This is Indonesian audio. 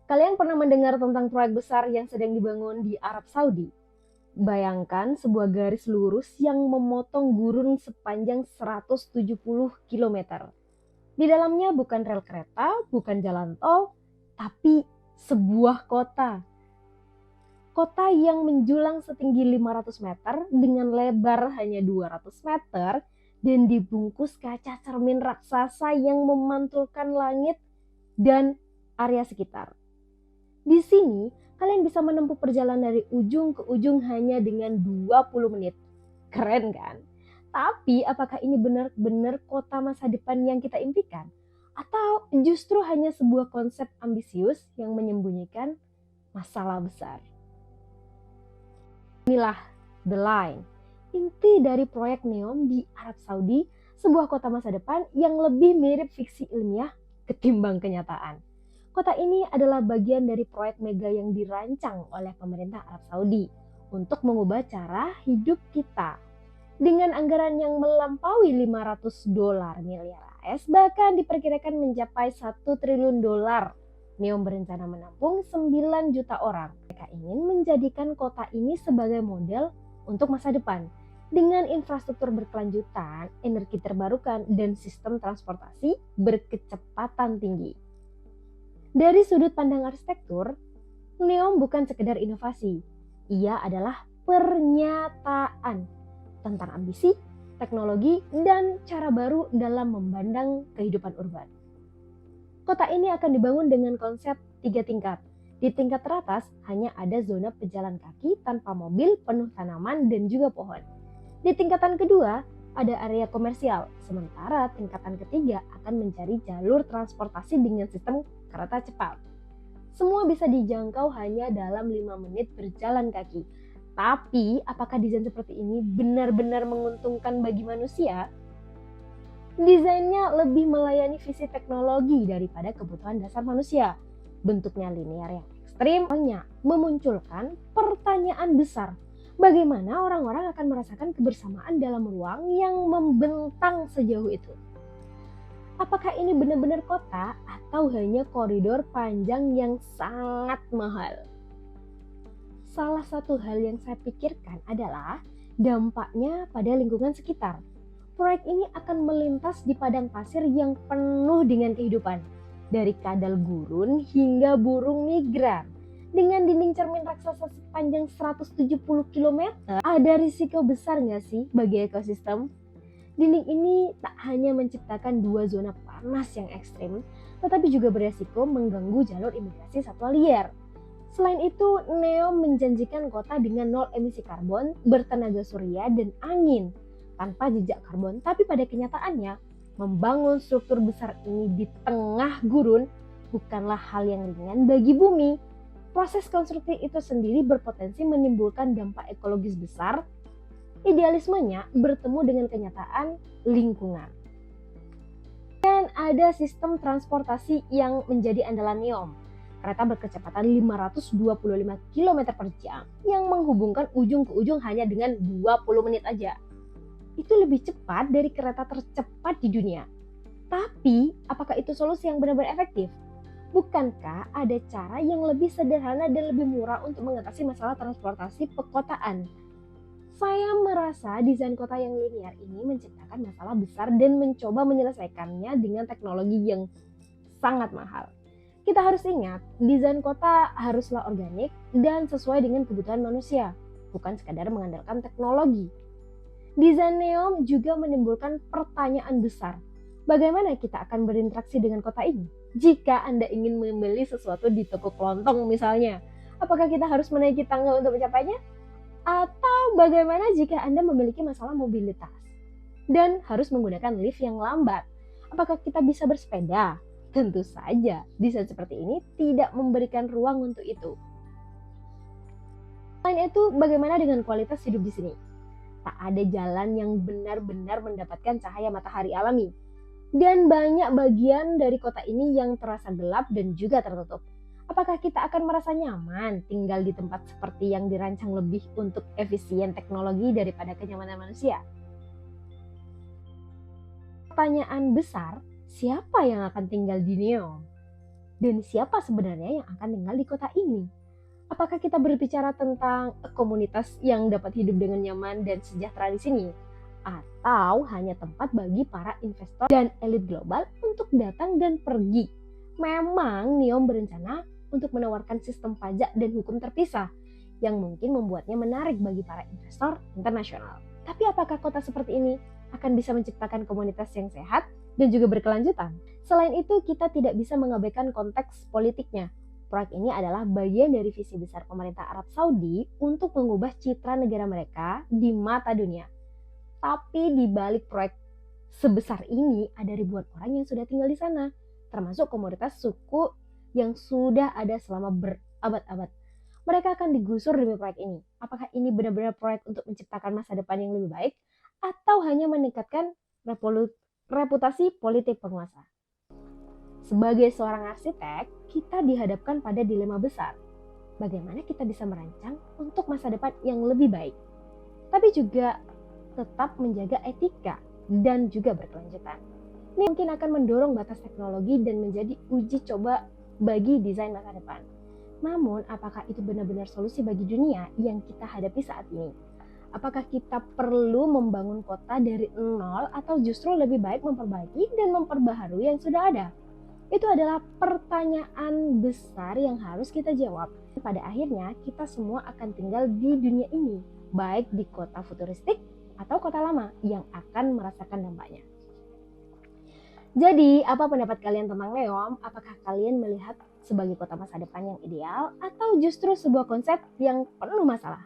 Kalian pernah mendengar tentang proyek besar yang sedang dibangun di Arab Saudi? Bayangkan sebuah garis lurus yang memotong gurun sepanjang 170 kilometer. Di dalamnya bukan rel kereta, bukan jalan tol, tapi sebuah kota. Kota yang menjulang setinggi 500 meter dengan lebar hanya 200 meter dan dibungkus kaca cermin raksasa yang memantulkan langit dan area sekitar. Di sini, kalian bisa menempuh perjalanan dari ujung ke ujung hanya dengan 20 menit. Keren kan? Tapi apakah ini benar-benar kota masa depan yang kita impikan? Atau justru hanya sebuah konsep ambisius yang menyembunyikan masalah besar? Inilah The Line, inti dari proyek NEOM di Arab Saudi, sebuah kota masa depan yang lebih mirip fiksi ilmiah ketimbang kenyataan. Kota ini adalah bagian dari proyek mega yang dirancang oleh pemerintah Arab Saudi untuk mengubah cara hidup kita. Dengan anggaran yang melampaui 500 dolar miliar AS, bahkan diperkirakan mencapai 1 triliun dolar. NEOM berencana menampung 9 juta orang. Mereka ingin menjadikan kota ini sebagai model untuk masa depan. Dengan infrastruktur berkelanjutan, energi terbarukan, dan sistem transportasi berkecepatan tinggi. Dari sudut pandang arsitektur, NEOM bukan sekedar inovasi. Ia adalah pernyataan tentang ambisi, teknologi, dan cara baru dalam memandang kehidupan urban. Kota ini akan dibangun dengan konsep 3 tingkat. Di tingkat teratas hanya ada zona pejalan kaki tanpa mobil, penuh tanaman, dan juga pohon. Di tingkatan kedua ada area komersial, sementara tingkatan ketiga akan mencari jalur transportasi dengan sistem kereta cepat. Semua bisa dijangkau hanya dalam 5 menit berjalan kaki. Tapi apakah desain seperti ini benar-benar menguntungkan bagi manusia? Desainnya lebih melayani visi teknologi daripada kebutuhan dasar manusia. Bentuknya linear yang ekstrim, hanya memunculkan pertanyaan besar. Bagaimana orang-orang akan merasakan kebersamaan dalam ruang yang membentang sejauh itu? Apakah ini benar-benar kota atau hanya koridor panjang yang sangat mahal? Salah satu hal yang saya pikirkan adalah dampaknya pada lingkungan sekitar. Proyek ini akan melintas di padang pasir yang penuh dengan kehidupan, dari kadal gurun hingga burung migran. Dengan dinding cermin raksasa sepanjang 170 km, ada risiko besar nggak sih bagi ekosistem? Dinding ini tak hanya menciptakan 2 zona panas yang ekstrim, tetapi juga beresiko mengganggu jalur imigrasi satwa liar. Selain itu, NEOM menjanjikan kota dengan 0 emisi karbon, bertenaga surya dan angin, tanpa jejak karbon. Tapi pada kenyataannya, membangun struktur besar ini di tengah gurun bukanlah hal yang ringan bagi bumi. Proses konstruksi itu sendiri berpotensi menimbulkan dampak ekologis besar. Idealismenya bertemu dengan kenyataan lingkungan. Dan ada sistem transportasi yang menjadi andalan NEOM. Kereta berkecepatan 525 km per jam yang menghubungkan ujung ke ujung hanya dengan 20 menit aja. Itu lebih cepat dari kereta tercepat di dunia. Tapi, apakah itu solusi yang benar-benar efektif? Bukankah ada cara yang lebih sederhana dan lebih murah untuk mengatasi masalah transportasi perkotaan? Saya merasa desain kota yang linear ini menciptakan masalah besar dan mencoba menyelesaikannya dengan teknologi yang sangat mahal. Kita harus ingat, desain kota haruslah organik dan sesuai dengan kebutuhan manusia, bukan sekadar mengandalkan teknologi. Desain NEOM juga menimbulkan pertanyaan besar. Bagaimana kita akan berinteraksi dengan kota ini? Jika Anda ingin membeli sesuatu di toko kelontong misalnya, apakah kita harus menaiki tangga untuk mencapainya? Atau bagaimana jika Anda memiliki masalah mobilitas dan harus menggunakan lift yang lambat? Apakah kita bisa bersepeda? Tentu saja, desain seperti ini tidak memberikan ruang untuk itu. Selain itu, bagaimana dengan kualitas hidup di sini? Tak ada jalan yang benar-benar mendapatkan cahaya matahari alami. Dan banyak bagian dari kota ini yang terasa gelap dan juga tertutup. Apakah kita akan merasa nyaman tinggal di tempat seperti yang dirancang lebih untuk efisien teknologi daripada kenyamanan manusia? Pertanyaan besar, siapa yang akan tinggal di NEOM? Dan siapa sebenarnya yang akan tinggal di kota ini? Apakah kita berbicara tentang komunitas yang dapat hidup dengan nyaman dan sejahtera di sini? Atau hanya tempat bagi para investor dan elit global untuk datang dan pergi? Memang NEOM berencana untuk menawarkan sistem pajak dan hukum terpisah yang mungkin membuatnya menarik bagi para investor internasional. Tapi apakah kota seperti ini akan bisa menciptakan komunitas yang sehat dan juga berkelanjutan? Selain itu, kita tidak bisa mengabaikan konteks politiknya. Proyek ini adalah bagian dari visi besar pemerintah Arab Saudi untuk mengubah citra negara mereka di mata dunia. Tapi di balik proyek sebesar ini ada ribuan orang yang sudah tinggal di sana, termasuk komunitas suku yang sudah ada selama berabad-abad. Mereka akan digusur demi proyek ini. Apakah ini benar-benar proyek untuk menciptakan masa depan yang lebih baik atau hanya meningkatkan reputasi politik penguasa? Sebagai seorang arsitek, kita dihadapkan pada dilema besar. Bagaimana kita bisa merancang untuk masa depan yang lebih baik, tapi juga tetap menjaga etika dan juga berkelanjutan. Ini mungkin akan mendorong batas teknologi dan menjadi uji coba bagi desain masa depan. Namun, apakah itu benar-benar solusi bagi dunia yang kita hadapi saat ini? Apakah kita perlu membangun kota dari nol atau justru lebih baik memperbaiki dan memperbaharui yang sudah ada? Itu adalah pertanyaan besar yang harus kita jawab. Pada akhirnya, kita semua akan tinggal di dunia ini, baik di kota futuristik atau kota lama yang akan merasakan dampaknya. Jadi, apa pendapat kalian tentang NEOM? Apakah kalian melihat sebagai kota masa depan yang ideal atau justru sebuah konsep yang penuh masalah?